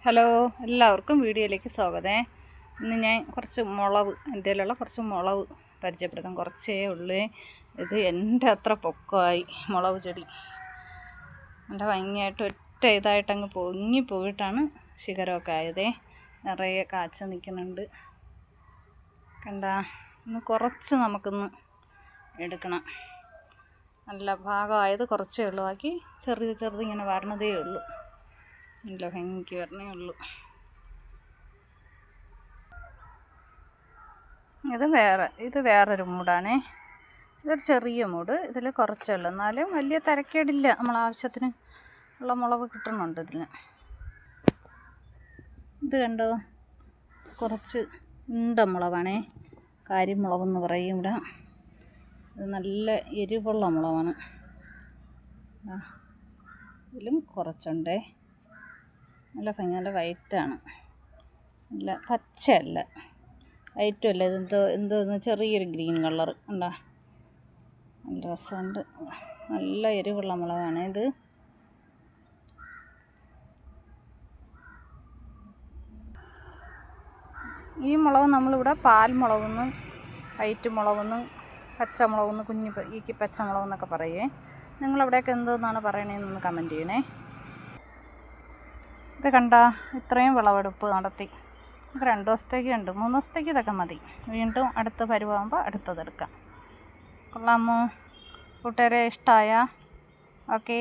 Hello, എല്ലാവർക്കും വീഡിയോയിലേക്ക് സ്വാഗതം. ഇന്ന് ഞാൻ കുറച്ച് മുളക്, എൻ്റെ കയ്യിലുള്ള കുറച്ച് മുളക് പരിചയപ്പെടുത്താം. കുറച്ചേ ഉള്ളൂ. ഇത് എൻ്റെ അത്ര പൊക്കമായി മുളക് ചെടി. നല്ല ഭംഗിയായിട്ട് ഒറ്റ ഇതായിട്ടങ്ങ് പൊങ്ങിപ്പോയിട്ടാണ് ശിഖരമൊക്കെ ആയതേ. നിറയെ കാച്ച നിൽക്കുന്നുണ്ട്. കണ്ടാ, ഇന്ന് കുറച്ച് നമുക്കിന്ന് എടുക്കണം. നല്ല ഭാഗമായത് കുറച്ചേ ഉള്ളൂ. ബാക്കി ചെറുത് ഇങ്ങനെ വരണതേ ഉള്ളൂ. നല്ല ഭംഗിക്ക് വരണേ ഉള്ളൂ. ഇത് വേറൊരു മൂടാണേ. ഇതൊരു ചെറിയ മൂട്. ഇതിൽ കുറച്ചേ ഉള്ളൂ, എന്നാലും വലിയ തിരക്കേടില്ല. നമ്മൾ ആവശ്യത്തിന് ഉള്ള മുളക് കിട്ടുന്നുണ്ട് ഇതിന്. ഇത് കണ്ടോ, കുറച്ച് ഉണ്ട മുളകാണേ. കാരിമുളകെന്ന് പറയും ഇവിടെ. ഇത് നല്ല എരിവുള്ള മുളകാണ്. ഇതിലും കുറച്ചുണ്ടേ. നല്ല ഭംഗി, നല്ല വൈറ്റാണ്. നല്ല പച്ചയല്ല, വൈറ്റും അല്ല. എന്തോന്ന് ചെറിയൊരു ഗ്രീൻ കളർ ഉണ്ടോ. നല്ല രസമുണ്ട്. നല്ല എരിവുള്ള മുളകാണ് ഇത്. ഈ മുളക് നമ്മളിവിടെ പാൽമുളകെന്നും വൈറ്റ് മുളകെന്നും പച്ചമുളകെന്ന് ഈ പച്ചമുളകെന്നൊക്കെ പറയേ. നിങ്ങളവിടെയൊക്കെ എന്തോന്നാണ് പറയണതെന്നൊന്ന് കമൻറ്റ് ചെയ്യണേ. ഇത് കണ്ടാ, ഇത്രയും വിളവെടുപ്പ് നടത്തി. ഇത് 2 ദിവസത്തേക്ക് ഉണ്ട്, 3 ദിവസത്തേക്ക് ഇതൊക്കെ മതി. വീണ്ടും അടുത്ത പരുവാകുമ്പോൾ അടുത്തതെടുക്കാം. കൊള്ളാമോ കൂട്ടുകാരെ? ഇഷ്ടമായ? ഓക്കേ.